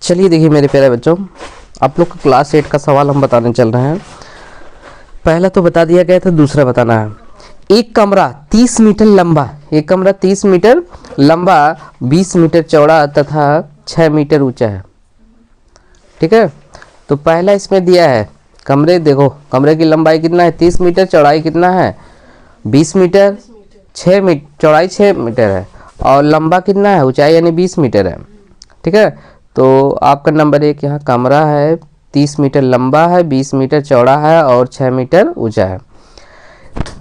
चलिए देखिए मेरे प्यारे बच्चों, आप लोग को क्लास 8 का सवाल हम बताने चल रहे हैं। पहला तो बता दिया गया था, दूसरा बताना है। एक कमरा 30 मीटर लंबा, एक कमरा 30 मीटर लंबा, 20 मीटर चौड़ा तथा 6 मीटर ऊंचा है। ठीक है, तो पहला इसमें दिया है कमरे, देखो कमरे की लंबाई कितना है 30 मीटर, चौड़ाई कितना है 20 मीटर, 6 मीटर चौड़ाई 6 मीटर है और लंबा कितना है, ऊंचाई यानी 20 मीटर है। ठीक है, तो आपका नंबर 1 यहाँ कमरा है 30 मीटर लंबा है, 20 मीटर चौड़ा है और 6 मीटर ऊंचा है।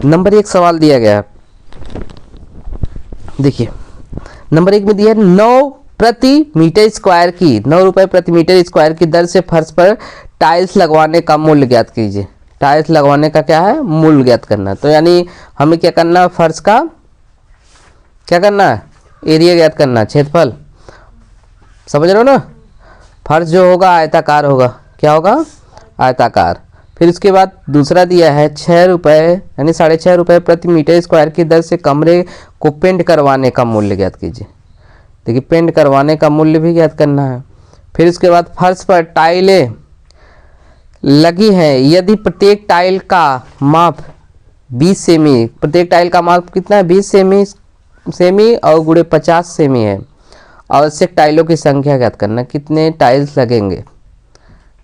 नंबर 1 सवाल दिया गया है, देखिए नंबर 1 में दिया है 9 प्रति मीटर स्क्वायर की, 9 रुपए प्रति मीटर स्क्वायर की दर से फर्श पर टाइल्स लगवाने का मूल्य ज्ञात कीजिए। टाइल्स लगवाने का क्या है, मूल्य ज्ञात करना। तो यानी हमें क्या करना है, फर्श का क्या करना है, एरिया ज्ञात करना है, क्षेत्रफल। समझ रहे हो ना, फर्श जो होगा आयताकार होगा, क्या होगा, आयताकार। फिर उसके बाद दूसरा दिया है 6 रुपये यानी 6.5 रुपये प्रति मीटर स्क्वायर की दर से कमरे को पेंट करवाने का मूल्य ज्ञात कीजिए। देखिए पेंट करवाने का मूल्य भी ज्ञात करना है। फिर उसके बाद फर्श पर टाइलें लगी हैं, यदि प्रत्येक टाइल का माप 20 सेमी, प्रत्येक टाइल का माप कितना है 20 सेमी और गुणे 50 सेमी है। आवश्यक टाइलों की संख्या ज्ञात करना, कितने टाइल्स लगेंगे।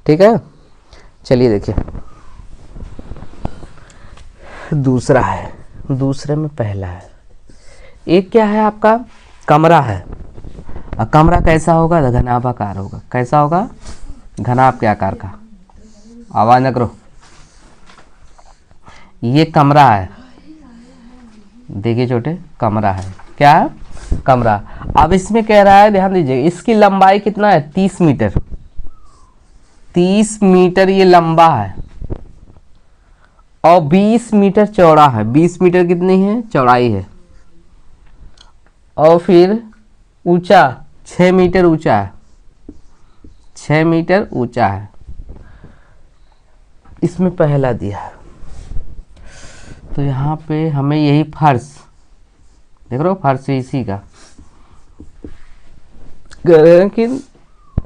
ठीक है, चलिए देखिए दूसरा है, दूसरे में पहला है। एक क्या है आपका कमरा है, और कमरा कैसा होगा, घनाभाकार होगा। कैसा होगा, घनाभ के आकार का। आवाज न करो, ये कमरा है, देखिए छोटे कमरा है, क्या है, कमरा। अब इसमें कह रहा है, ध्यान दीजिए, इसकी लंबाई कितना है 30 मीटर, 30 मीटर ये लंबा है और 20 मीटर चौड़ा है। 20 मीटर कितनी है, चौड़ाई है। और फिर ऊंचा 6 मीटर ऊंचा है, 6 मीटर ऊंचा है। इसमें पहला दिया है, तो यहाँ पे हमें यही फर्श देख रहे हो, फर्श इसी का कि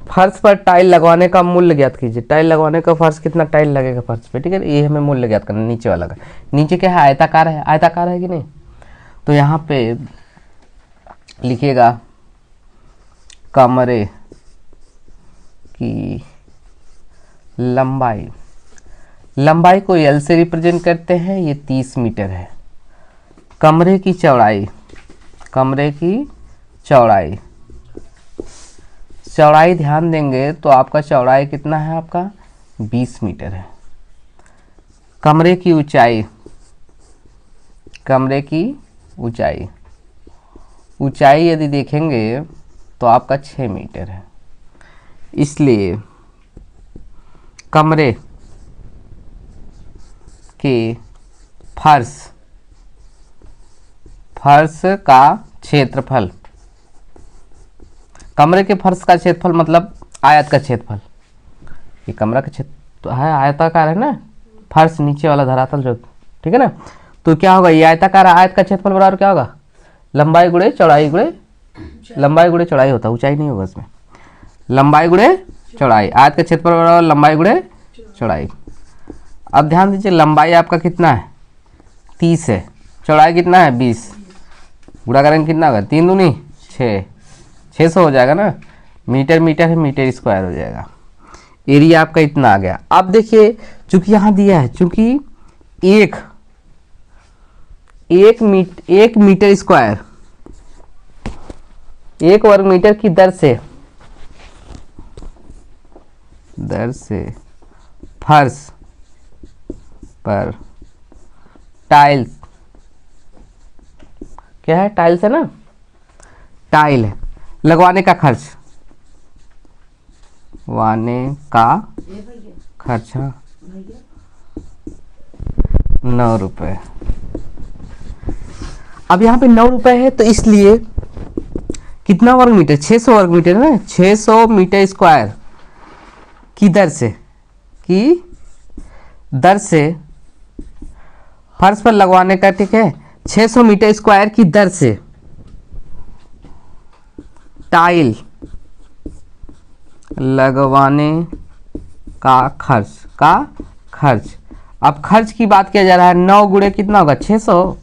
फर्श पर टाइल लगवाने का मूल्य ज्ञात कीजिए। टाइल लगवाने का फर्श कितना टाइल लगेगा फर्श पे, ठीक है, ये हमें मूल्य ज्ञात करना। नीचे वाला का, नीचे क्या है, आयताकार है, आयताकार है कि नहीं। तो यहाँ पे लिखिएगा कमरे की लंबाई, लंबाई को एल से रिप्रेजेंट करते हैं, ये 30 मीटर है। कमरे की चौड़ाई, कमरे की चौड़ाई, चौड़ाई ध्यान देंगे तो आपका चौड़ाई कितना है, आपका 20 मीटर है। कमरे की ऊंचाई, कमरे की ऊंचाई, ऊंचाई यदि देखेंगे तो आपका 6 मीटर है। इसलिए कमरे के फर्श, फर्श का क्षेत्रफल, कमरे के फर्श का क्षेत्रफल मतलब आयत का क्षेत्रफल। ये कमरा का क्षेत्र है, आयताकार है ना, फर्श नीचे वाला धरातल जो, ठीक है ना। तो क्या होगा, ये आयताकार आयत का क्षेत्रफल बराबर क्या होगा, लंबाई गुणे चौड़ाई गुणे, लंबाई गुणे चौड़ाई होता है, ऊंचाई नहीं होगा इसमें, लंबाई गुणे चौड़ाई। आयत का क्षेत्रफल बराबर लंबाई गुणे चौड़ाई। अब ध्यान दीजिए, लंबाई आपका कितना है 30 है, चौड़ाई कितना है 20, गुणा करेंगे कितना होगा, 3 दूनी 6, 600 हो जाएगा ना। मीटर मीटर है, मीटर स्क्वायर हो जाएगा। एरिया आपका इतना आ गया। अब देखिए चूंकि यहाँ दिया है, चूंकि एक मीटर स्क्वायर, 1 वर्ग मीटर की दर से फर्श पर टाइल्स, क्या है, टाइल्स है ना, टाइल है, लगवाने का खर्च, वाने का खर्च 9 रुपये। अब यहाँ पे 9 रुपये है, तो इसलिए कितना वर्ग मीटर, 600 वर्ग मीटर है ना, 600 मीटर स्क्वायर की दर से फर्श पर लगवाने का, ठीक है, 600 मीटर स्क्वायर की दर से टाइल लगवाने का खर्च। अब खर्च की बात किया जा रहा है, 9 गुणे कितना होगा 600,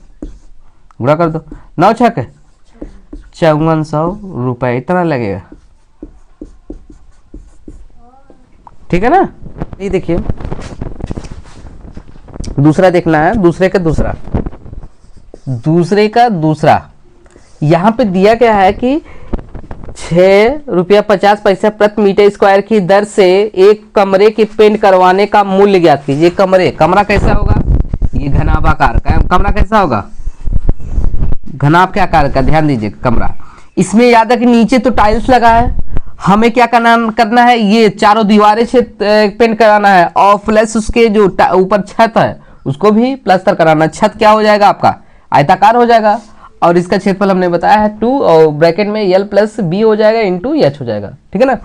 गुणा कर दो, 9 छक 5400 रुपये इतना लगेगा, ठीक है ना। ये देखिए दूसरा देखना है, दूसरे का दूसरा यहाँ पे दिया गया है कि 6.50 प्रति मीटर स्क्वायर की दर से एक कमरे की पेंट करवाने का मूल्य ज्ञात कीजिए। कमरा कैसा होगा, ये घनाभाकार का कमरा कैसा होगा, घनाभ के आकार का, ध्यान दीजिए कमरा। इसमें याद है कि नीचे तो टाइल्स लगा है, हमें क्या करना है, ये चारों दीवारें से पेंट कराना है और प्लस उसके जो ऊपर छत है उसको भी प्लास्टर कराना है। छत क्या हो जाएगा आपका, आयताकार हो जाएगा, और इसका क्षेत्रफल हमने बताया है 2 और ब्रैकेट में L + B हो जाएगा इंटू H हो जाएगा, ठीक है ना।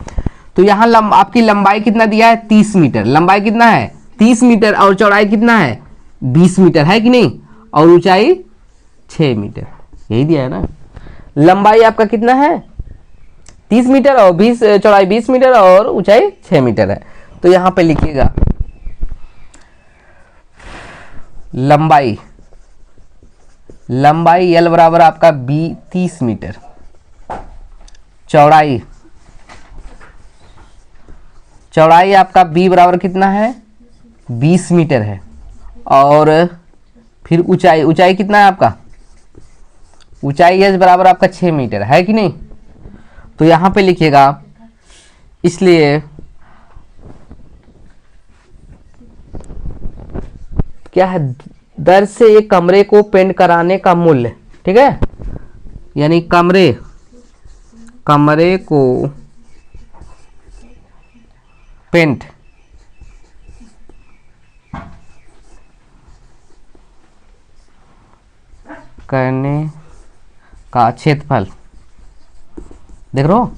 तो यहाँ आपकी लंबाई कितना दिया है 30 मीटर, लंबाई कितना है 30 मीटर और चौड़ाई कितना है 20 मीटर, है कि नहीं, और ऊंचाई 6 मीटर, यही दिया है ना। लंबाई आपका कितना है 30 मीटर और 20 चौड़ाई 20 मीटर और ऊंचाई 6 मीटर है। तो यहाँ पे लिखिएगा लंबाई L बराबर आपका 30 मीटर, चौड़ाई आपका B बराबर कितना है 20 मीटर है, और फिर ऊंचाई कितना है आपका, ऊंचाई H बराबर आपका 6 मीटर है कि नहीं। तो यहाँ पे लिखिएगा, इसलिए क्या है, दर से एक कमरे को पेंट कराने का मूल्य, ठीक है, यानी कमरे को पेंट करने का क्षेत्रफल, देख रहे हो,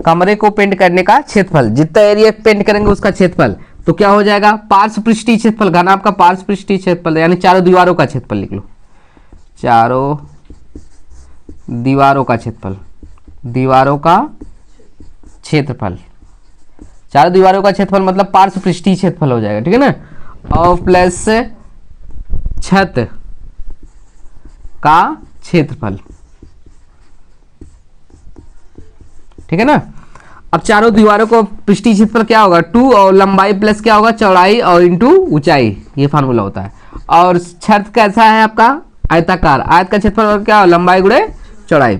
कमरे को पेंट करने का क्षेत्रफल, जितना एरिया पेंट करेंगे उसका क्षेत्रफल, तो क्या हो जाएगा पार्श्व पृष्ठीय क्षेत्रफल, घनाभ का पार्श्व पृष्ठीय क्षेत्रफल, यानी चारों दीवारों का क्षेत्रफल लिख लो, चारों दीवारों का क्षेत्रफल, चारों दीवारों का क्षेत्रफल मतलब पार्श्व पृष्ठीय क्षेत्रफल हो जाएगा, ठीक है ना, और प्लस छत का क्षेत्रफल, ठीक है ना। अब चारों दीवारों को पृष्ठीय क्षेत्रफल क्या होगा 2 और लंबाई प्लस क्या होगा चौड़ाई और इंटू ऊंचाई, ये फार्मूला होता है। और छत कैसा है आपका आयताकार, आयत का क्षेत्रफल क्या हो लंबाई गुणे चौड़ाई,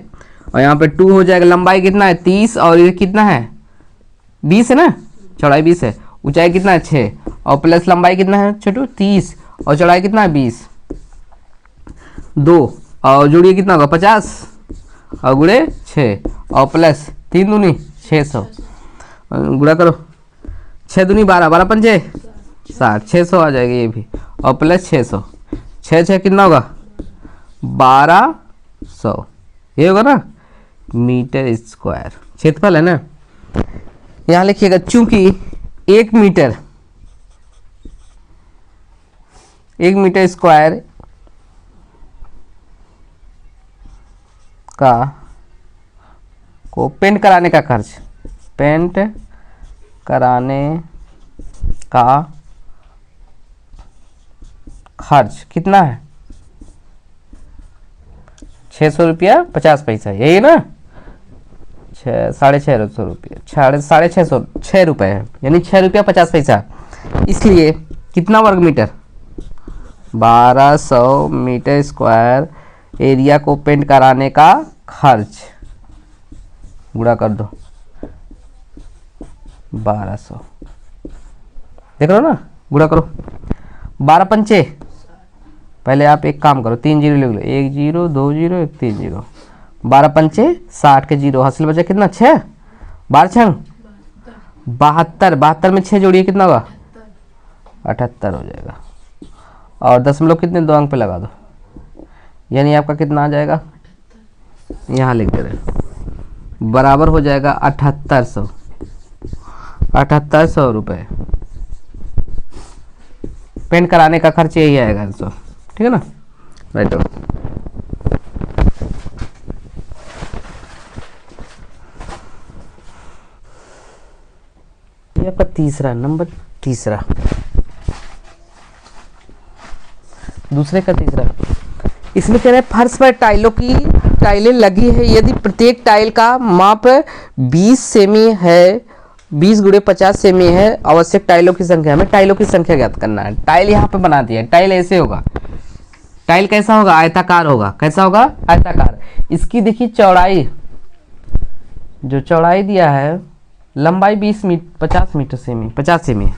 और यहाँ पे 2 हो जाएगा, लंबाई कितना है 30 और ये कितना है 20 है ना, चौड़ाई 20 है, ऊंचाई कितना है 6 और प्लस लंबाई कितना है छोटू 30 और चौड़ाई कितना है 20, 2 और जोड़िए कितना होगा 50 और गुणे 6 और प्लस 3 दूनी 600, गुणा करो 6 दूनी 12, 12 पंजे 60, 600 आ जाएगा ये भी, और प्लस 600, 6 कितना होगा 1200, ये होगा ना मीटर स्क्वायर क्षेत्रफल है ना। यहाँ लिखिएगा चूंकि 1 मीटर स्क्वायर का को पेंट कराने का खर्च कितना है 600 रुपया 50 पैसा, यही है ना, 650 रुपये 6 रुपये है, यानी 6 रुपया 50 पैसा। इसलिए कितना वर्ग मीटर 1200 मीटर स्क्वायर एरिया को पेंट कराने का खर्च, गुणा कर दो 1200, देख रहे हो ना, गुणा करो 12 पंचे, पहले आप एक काम करो 3 जीरो लिख लो, 1 0 2 0 1 3 0, 12 पंचे 60 के जीरो, हासिल बचा कितना 6, 12 छंग 72, 72 में 6 जोड़िए कितना होगा 78 हो जाएगा, और दशमलव कितने 2 अंक पे लगा दो, यानी आपका कितना आ जाएगा, यहाँ लिख दे रहे बराबर हो जाएगा 7800 रुपये, पेंट कराने का खर्च यही आएगा 100, ठीक है ना, राइट। ये आपका तीसरा नंबर, तीसरा, दूसरे का तीसरा। इसमें कह रहे हैं फर्श पर टाइलें लगी है यदि प्रत्येक टाइल का माप 20 सेमी है, 20 गुणे 50 सेमी है, आवश्यक टाइलों की संख्या, हमें टाइलों की संख्या ज्ञात करना है। टाइल यहाँ पे बना दिया है, टाइल ऐसे होगा, टाइल कैसा होगा, आयताकार होगा, कैसा होगा, आयताकार। इसकी देखिए चौड़ाई, जो चौड़ाई दिया है, लंबाई 50 मीटर सेमी, 50 सेमी है,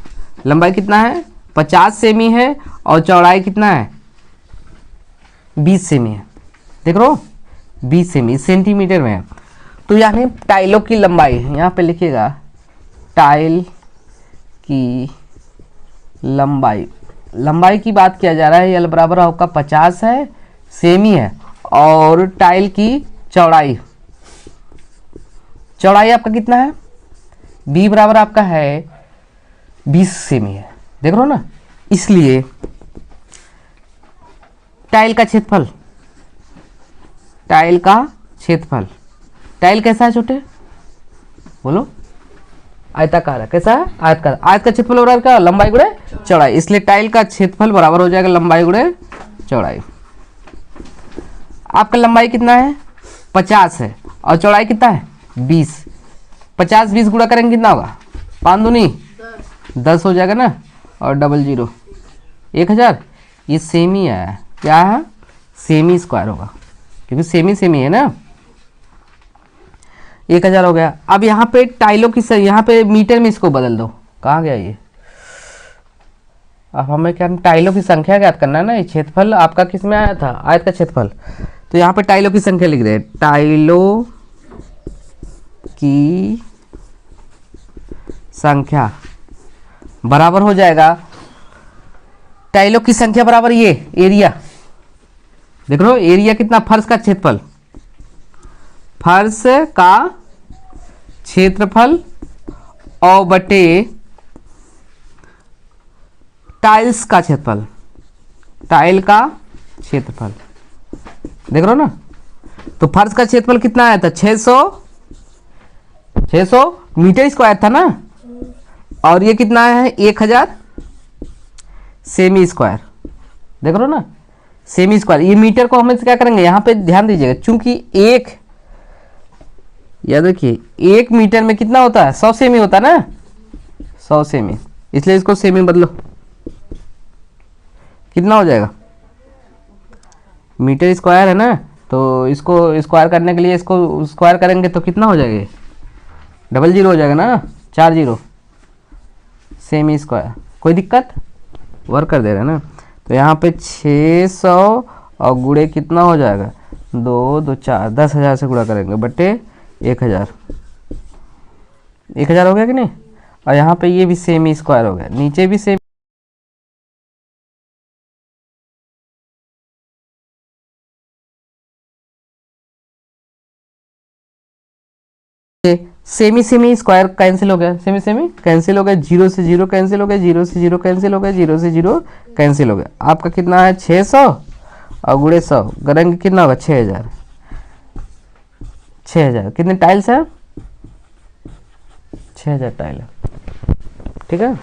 लंबाई कितना है 50 सेमी है, और चौड़ाई कितना है 20 सेमी है, देख रहे हो 20 सेमी, सेंटीमीटर में है। तो यानी टाइलों की लंबाई, यहाँ पे लिखिएगा टाइल की लंबाई, लंबाई की बात किया जा रहा है, एल बराबर आपका 50 है, सेमी है, और टाइल की चौड़ाई, चौड़ाई आपका कितना है, बी बराबर आपका है 20 सेमी है, देख रहे हो ना। इसलिए टाइल का क्षेत्रफल, टाइल का क्षेत्रफल, टाइल कैसा है छोटे, बोलो, आयताकार है, कैसा है, आयताकार। आयत का क्षेत्रफल हो रहा है क्या, लंबाई गुणे चौड़ाई, इसलिए टाइल का क्षेत्रफल बराबर हो जाएगा लंबाई गुणे चौड़ाई। आपका लंबाई कितना है 50 है, और चौड़ाई कितना है 20, 50 20 गुणा करेंगे कितना होगा, 5 दूनी 10 हो जाएगा ना, और 00 1000, ये सेमी है, क्या है, सेमी स्क्वायर होगा, क्योंकि सेमी है ना, 1000 हो गया। अब यहाँ पे टाइलों की यहाँ पे मीटर में इसको बदल दो, कहाँ गया ये, अब हमें क्या टाइलों की संख्या ज्ञात करना है ना, ये क्षेत्रफल आपका किस में आया था, आयत का क्षेत्रफल, तो यहाँ पे टाइलों की संख्या लिख दे, टाइलों की संख्या बराबर हो जाएगा, टाइलों की संख्या बराबर ये एरिया, देख लो एरिया कितना, फर्श का क्षेत्रफल, फर्श का क्षेत्रफल और बटे टाइल्स का क्षेत्रफल, टाइल का क्षेत्रफल, देख रहे हो ना। तो फर्श का क्षेत्रफल कितना आया था 600 मीटर स्क्वायर था ना, और ये कितना है 1000 सेमी स्क्वायर, देख रहे हो ना, सेमी स्क्वायर। ये मीटर को हम क्या करेंगे, यहाँ पे ध्यान दीजिएगा, चूंकि एक, याद रखिए 1 मीटर में कितना होता है 100 सेमी होता है ना, 100 सेमी, इसलिए इसको सेमी बदलो, कितना हो जाएगा, मीटर स्क्वायर है ना, तो इसको स्क्वायर करने के लिए इसको स्क्वायर करेंगे तो कितना हो जाएगा, 00 हो जाएगा ना, 40 सेमी स्क्वायर। कोई दिक्कत, वर्क कर दे रहे हैं ना। तो यहाँ पे 600 और गुणे कितना हो जाएगा 2 2 4, 10,000 से गुणा करेंगे बटे 1000, 1000 हो गया कि नहीं। और यहाँ पे ये भी सेमी स्क्वायर हो गया, नीचे भी semi, semi semi square cancel हो गया, सेमी सेमी कैंसिल हो गया, 0 से 0 कैंसिल हो गया, 0 से 0 कैंसिल हो गया, 0 से 0 कैंसिल हो गया। आपका कितना है 600 और गुणे 100 करेंगे कितना होगा 6000, 6000 कितने टाइल्स है, 6000 टाइल है, ठीक है।